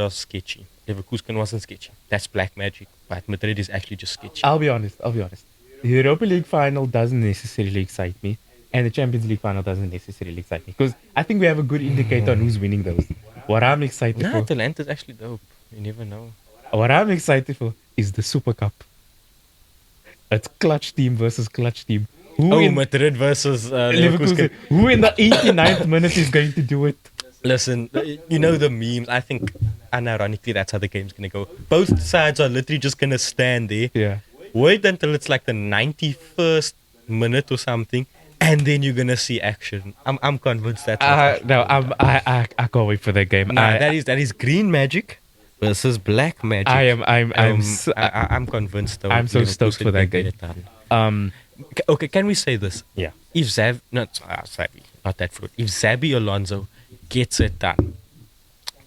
are sketchy. Leverkusen wasn't sketchy. That's black magic. But Madrid is actually just sketchy. I'll be honest. The Europa League final doesn't necessarily excite me, and the Champions League final doesn't necessarily excite me because I think we have a good indicator on who's winning those. What I'm excited Nah, for, Atalanta's actually dope. You never know. what I'm excited for, is the Super Cup. It's clutch team versus clutch team. Madrid versus Leverkusen. Who in the 89th minute is going to do it? Listen, you know the memes. I think unironically, that's how the game's gonna go. Both sides are literally just gonna stand there. Yeah. Wait until it's like the 91st minute or something, and then you're gonna see action. I'm convinced that's what's actually No, going down. I can't wait for that game. Nah, that is green magic versus black magic. I'm convinced though. I'm so Liverpool stoked for that can get game. it done. Um, Okay, can we say this? yeah. If Zabi, not that fruit. If Zabi Alonso gets it done,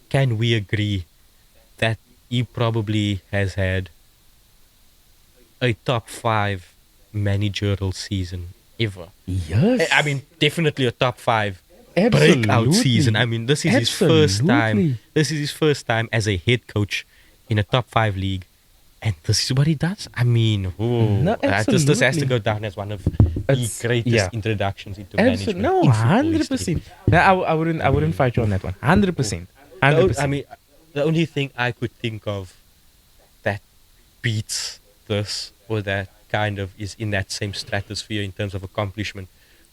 can we agree that he probably has had a top 5 managerial season ever? Yes. I mean, definitely a top 5 breakout season. I mean, this is his first time. Absolutely. This is his first time as a head coach in a top 5 league. And this is what he does. I mean, No, this has to absolutely. go down as one of the It's- greatest yeah. introductions into Absolutely. management. No, in football 100%. history. No, I wouldn't fight you on that one. 100%. I 100%. mean, the only thing I could think of that beats this or that kind of is in that same stratosphere in terms of accomplishment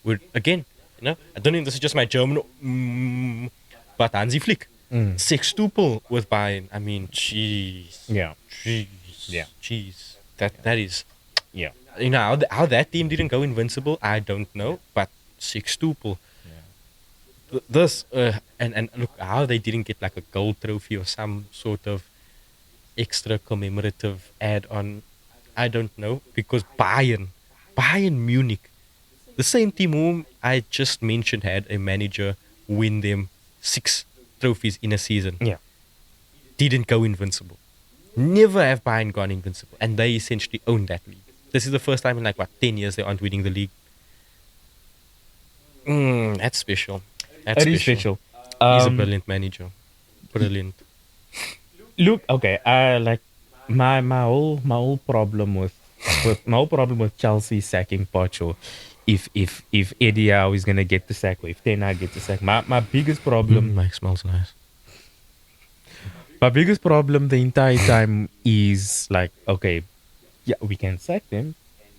would, again, I don't think this is just my German, but Hansi Flick. Sextuple with Bayern. I mean, jeez. Yeah. Jeez. Yeah. Jeez. That is, Yeah. how that team didn't go invincible, I don't know, but sextuple. This and look how they didn't get like a gold trophy or some sort of extra commemorative add on. I don't know, because Bayern Munich, the same team whom I just mentioned had a manager win them 6 trophies in a season, Yeah. didn't go invincible. Never have Bayern gone invincible, and they essentially own that league. This is the first time in like 10 years they aren't winning the league. That's special. That's It is special. He's a brilliant manager. Brilliant. Look, okay. Like my whole problem with Chelsea sacking Pocho, if Eddie Howe is gonna get the sack or if Ten Hag gets the sack, my biggest problem, Mike smells nice. my biggest problem the entire time is like, okay, yeah, we can sack them,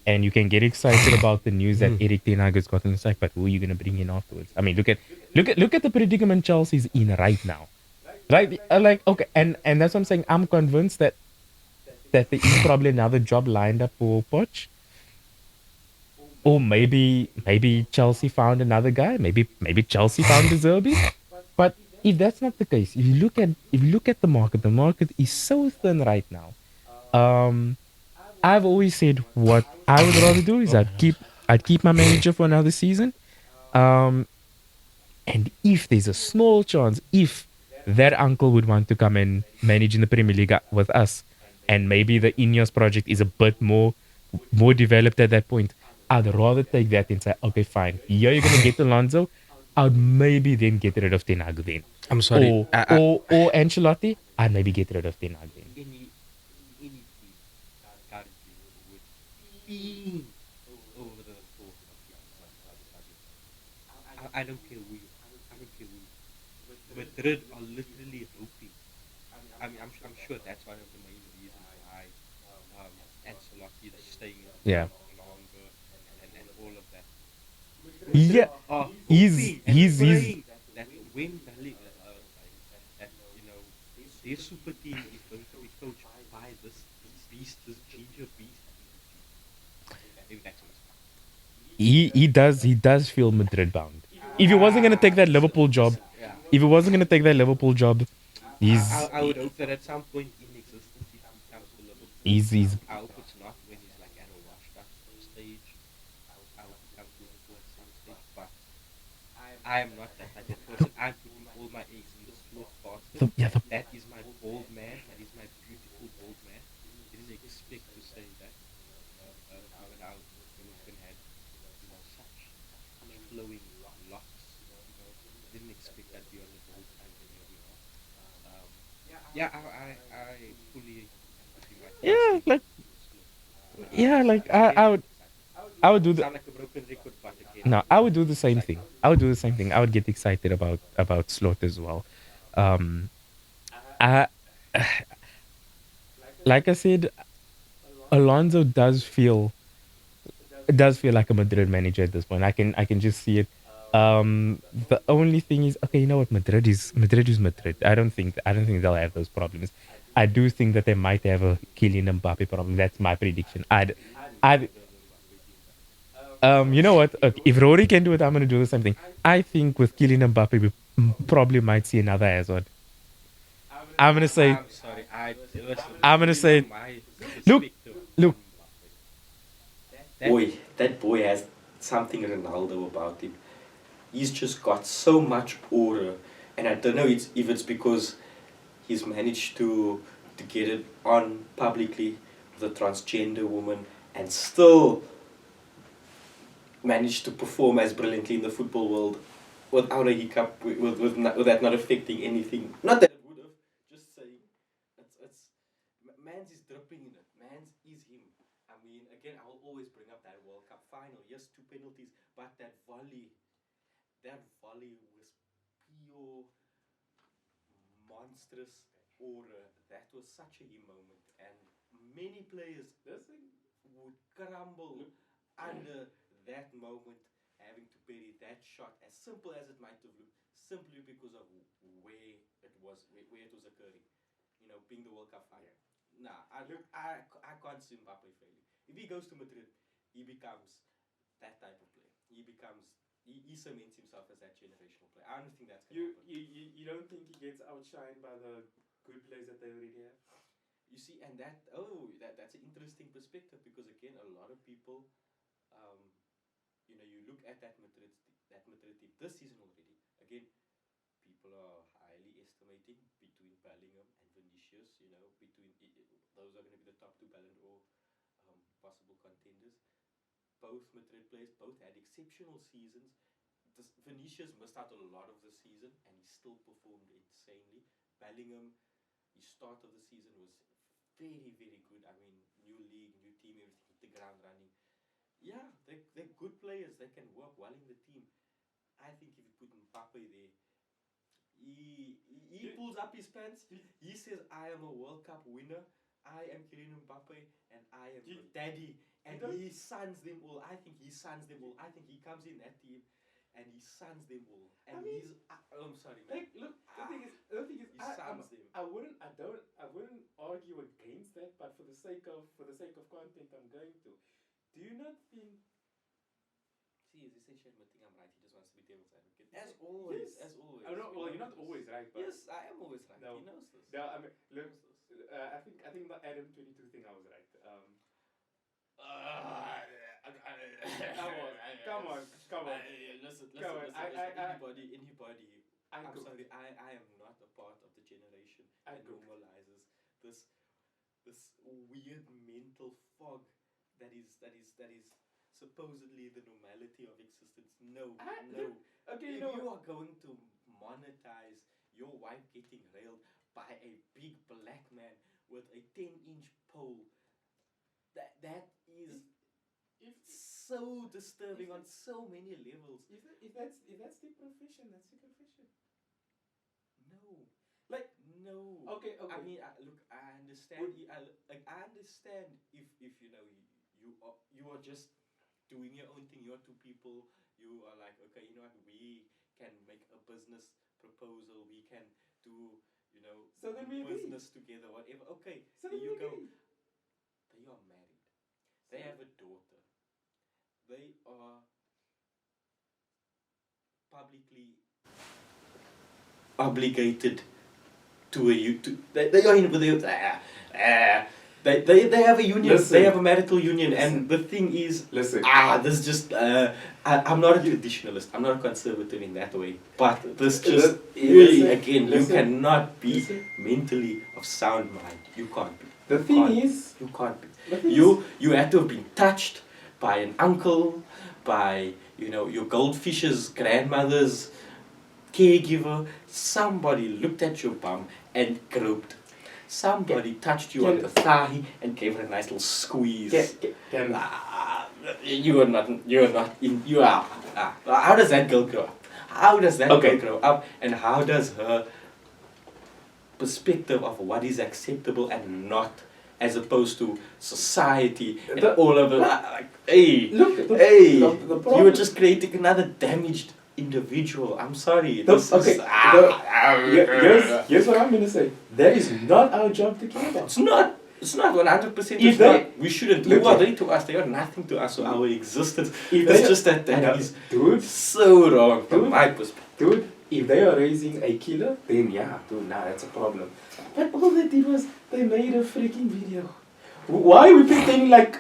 and you can get excited about the news that Eric Ten Hag has gotten the sack, but who are you gonna bring in afterwards? I mean, look at the predicament Chelsea's in right now. Like okay, and that's what I'm saying. I'm convinced that there is probably another job lined up for Poch. Or maybe Chelsea found another guy. Maybe Chelsea found the Zerbi. But if that's not the case, if you look at the market is so thin right now. I've always said what I would rather do is I'd keep my manager for another season. And if there's a small chance, if that uncle would want to come and manage in the Premier League with us, and maybe the Ineos project is a bit more developed at that point, I'd rather take that and say, okay, fine, yeah, you're gonna get Alonso. I'd maybe then get rid of Ten Hag then. I'm sorry. Or Ancelotti, I'd maybe get rid of Ten Hag then. Any team currently would beam over the top of I don't care who you are. I don't care who you are. Madrid are literally hoping. I mean, I'm sure that's one of the main reasons why Ancelotti is staying Yeah. longer and all of that. Yeah, Are he's praying that when that their super team is going to be coached by this beast, this ginger beast. Maybe that's what it's he does feel Madrid bound. If he wasn't gonna take that Liverpool job, he's I would hope that at some point in existence he comes to Liverpool. he's I hope it's not when he's like at a washed up stage. I hope he comes to Liverpool at some stage, but I am not that type of person. I'm putting all my eggs in the slow basket. That is my bold man. That is my beautiful bold man. Didn't expect to say that. When had such flowing locks. Didn't expect that beyond the bold time that we are. Yeah, I fully agree. like I would do the Sound like a broken record, but again. no, I would do the same thing. I would get excited about Slot as well. I like I said, Alonso does feel like a Madrid manager at this point. I can just see it. The only thing is, okay, you know what? Madrid is Madrid. I don't think they'll have those problems. I do think that they might have a Kylian Mbappe problem. That's my prediction. I, you know what? Okay, if Rory can do it, I'm gonna do the same thing. I think with Kylian Mbappe, we probably might see another Hazard. I'm gonna say, I'm sorry. I listen. I'm gonna You know say, my look, perspective look. on Mbappe. Boy, that boy has something Ronaldo about him. He's just got so much aura, and I don't know if it's because he's managed to get it on publicly with a transgender woman and still managed to perform as brilliantly in the football world without a hiccup, with that not affecting anything. Not that it would have, just saying. Mans is dripping in it. Mans is him. I mean, again, I will always bring up that World Cup final. Yes, two penalties, but that volley was pure monstrous aura. That was such a him moment, and many players would crumble under that moment, having to bury that shot, as simple as it might have looked, simply because of where it was occurring. You know, being the World Cup final. Yeah. Nah, I can't see Mbappe failing. If he goes to Madrid, he becomes that type of player. He cements himself as that generational player. I don't think that's gonna happen. You don't think he gets outshined by the good players that they already have? You see, and that's an interesting perspective, because again, a lot of people, um, you look at that Madrid team this season already. Again, people are highly estimating between Bellingham and Vinicius. Those are going to be the top two Ballon d'Or possible contenders. Both Madrid players both had exceptional seasons. Vinicius missed out a lot of the season, and he still performed insanely. Bellingham, his start of the season was very, very good. I mean, new league, new team, everything, hit the ground running. Yeah, they're good players. They can work well in the team. I think if you put Mbappe there, he pulls up his pants. He says, "I am a World Cup winner. I am Kylian Mbappe, and I am your daddy." And he sons them all. I think he sons them all. I think he comes in that team, and he sons them all. And I'm sorry, man. Like, look, the thing is, he sons them. I wouldn't argue against that, but for the sake of content, I'm going to. Do you not think? See, as he said, admitting I'm right. He just wants to be devil's advocate. As always, yes. As always. Well, you're not always right, but yes, I am always right. No, he knows this. No, I mean, look, I think the Adam 22 thing I was right. Come on. Listen. Anybody. I'm sorry. I am not a part of the generation that normalizes this this weird mental fog that is supposedly the normality of existence. No, no. Okay, if you are going to monetize your wife getting railed by a big black man with a 10-inch pole, that is so disturbing on so many levels. If that's the profession, that's the profession. No. Like, no. Okay. I mean, look, I understand. I understand if you are just doing your own thing. You're two people. You are like, okay, you know what? We can make a business proposal. We can do, so then we business agree together. Whatever. Okay. So there you go. They are married. They have a daughter. They are publicly obligated to they are in with they have a union. Listen, they have a marital union. Listen, and the thing is, this just I'm not a traditionalist. I'm not a conservative in that way. But this just really, again, you cannot be mentally of sound mind. You can't be. The thing is, you can't be. You had to have been touched by an uncle, by your goldfish's grandmother's caregiver. Somebody looked at your bum and groped. Somebody touched you on the thigh and gave it a nice little squeeze. You are not in. You are. How does that girl grow up? How does that girl grow up? And how does her perspective of what is acceptable and not, as opposed to society and all of it? Hey, you are just creating another damaged individual. I'm sorry. Here's what I'm gonna say. That is not our job to care about. It's not. It's not 100%. If It's they- not. We shouldn't. Look Who are here. they to us? They are nothing to us or our existence. If It's they- just that No, that is dude, so wrong from Dude. my perspective. dude, if they are raising a killer, then yeah, dude, nah, that's a problem. But all they did was they made a freaking video. Why are we pretending like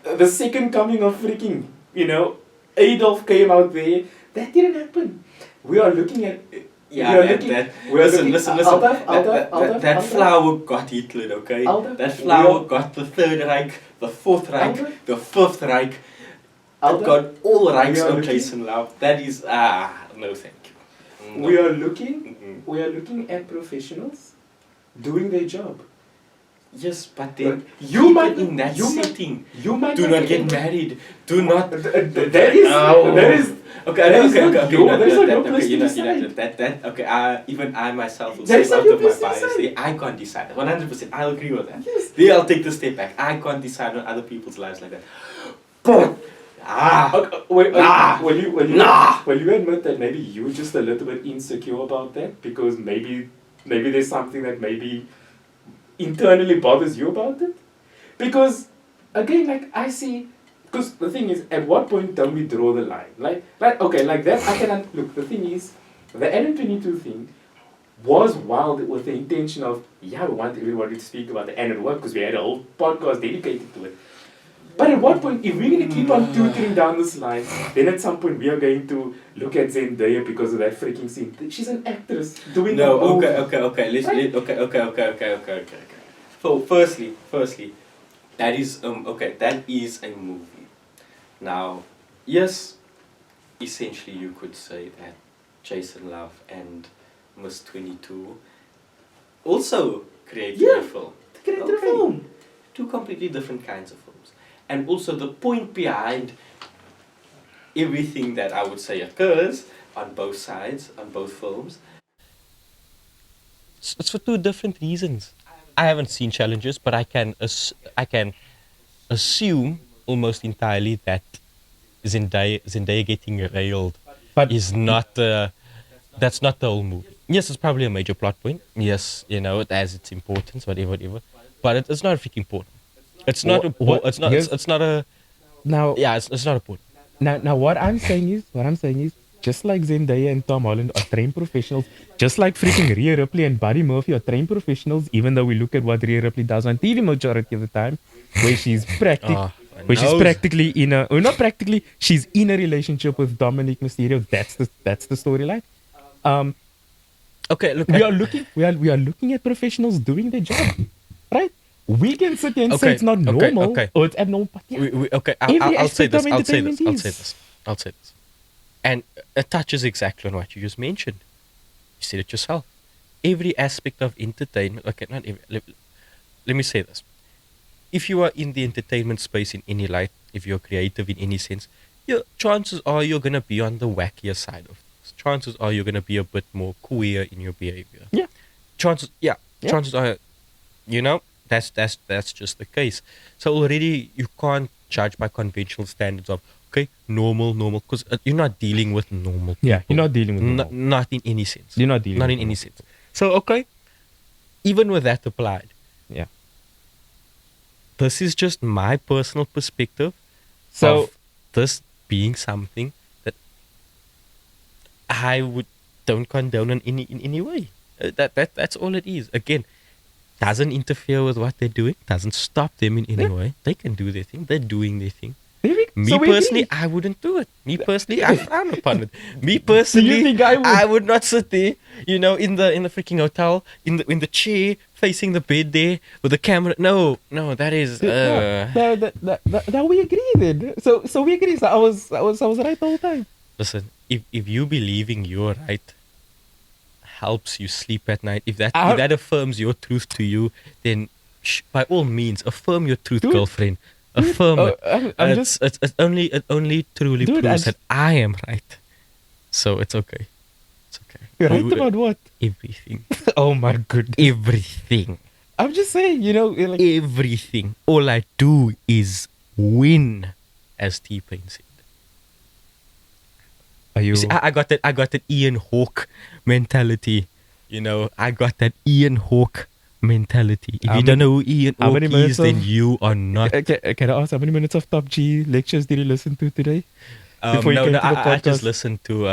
the second coming of freaking, Adolf came out there? That didn't happen. We are looking at. Yeah, we are that, looking- that, we are listen, looking- listen, listen. Aldaf, That flower got Hitler, okay? Aldaf, That flower we are- got the Third Reich, the Fourth Reich, Aldaf, the Fifth Reich. It Aldaf, got all we Reichs are on looking- Jason Love. That is, no thank you. No. we are looking. Mhm. We are looking at professionals doing their job. Yes, but then You keep might it in that you might- setting. You might Do not get able- married. Do not. That is. Oh. That is. Okay, That is okay, not okay, your- okay, that's not your okay, place to you know, decide. that, okay, even I myself will That's step not out your of my place to bias decide. there. I can't decide. 100%, I'll agree with that. Yes. There, I'll take the step back. I can't decide on other people's lives like that. But, Will you admit that maybe you're just a little bit insecure about that because maybe there's something that maybe internally bothers you about it? Because again, like I see, because the thing is, at what point don't we draw the line? Like okay, like that I can look. The thing is, the Adam 22 thing was wild with the intention of we want everybody to speak about it, and it worked because we had a whole podcast dedicated to it. But at what point, if we're going to keep on tutoring down this line, then at some point we are going to look at Zendaya because of that freaking scene. She's an actress doing no, a movie. okay. Okay. So, firstly, that is that is a movie. Now, yes, essentially you could say that Jason Love and Miss 22 also created Yeah, a film. Create a Okay. film. Two completely different kinds of films. And also the point behind everything that I would say occurs on both sides, on both films. It's for two different reasons. I haven't seen challenges, but I can assume almost entirely that Zendaya getting railed But is not that's not the whole movie. Yes, it's probably a major plot point. Yes, it has its importance, whatever. But it's not freaking important. It's not. It's not. It's not a. now, Yeah, it's not important. now, what I'm saying is, just like Zendaya and Tom Holland are trained professionals, just like freaking Rhea Ripley and Buddy Murphy are trained professionals, even though we look at what Rhea Ripley does on TV majority of the time, where she's practically in a, or not practically, she's in a relationship with Dominic Mysterio. That's the storyline. Okay, look. We are looking at professionals doing their job, right? We can sit here and say Okay, it's not okay, normal okay. or it's abnormal, but yeah. Okay, Every I'll say aspect this. of I'll say entertainment this. is. I'll say this. And it touches exactly on what you just mentioned. You said it yourself. Every aspect of entertainment. Okay, not every. Let me say this. If you are in the entertainment space in any light, if you're creative in any sense, chances are you're gonna be on the wackier side of things. Chances are you're gonna be a bit more queer in your behavior. Yeah. Chances are, that's just the case. So already you can't judge by conventional standards of normal, because you're not dealing with normal people. Yeah, you're not dealing with normal. Not in any sense. You're not dealing Not with in any normal. sense. So even with that applied, Yeah. this is just my personal perspective So of this being something that I don't condone in any way. That's all it is. Again, doesn't interfere with what they're doing, doesn't stop them in any way. They can do their thing. They're doing their thing. Me so we personally, agree. I wouldn't do it. Me personally, I frown upon it. Me personally, think I would? I would not sit there, in the freaking hotel, in the chair, facing the bed there with the camera. No, that is. That we agree then. So we agree. So I was right the whole time. Listen, if you believing you're right helps you sleep at night, if that affirms your truth to you, then by all means affirm your truth, Dude. girlfriend. Affirm it. I'm It only truly Dude, proves that I am right. So it's okay. It's okay. You're right about what? Everything. Oh my goodness. Everything. I'm just saying, like Everything. All I do is win, as T-Pain said. Are You see, you? I got that Ian Hawke mentality. You know, I got that Ian Hawke mentality. If How you don't many, know who Ian how many Hawke is, minutes then of? you are not. Can I ask how many minutes of Top G lectures did you listen to today before you No, came no, to the I just podcast? listened to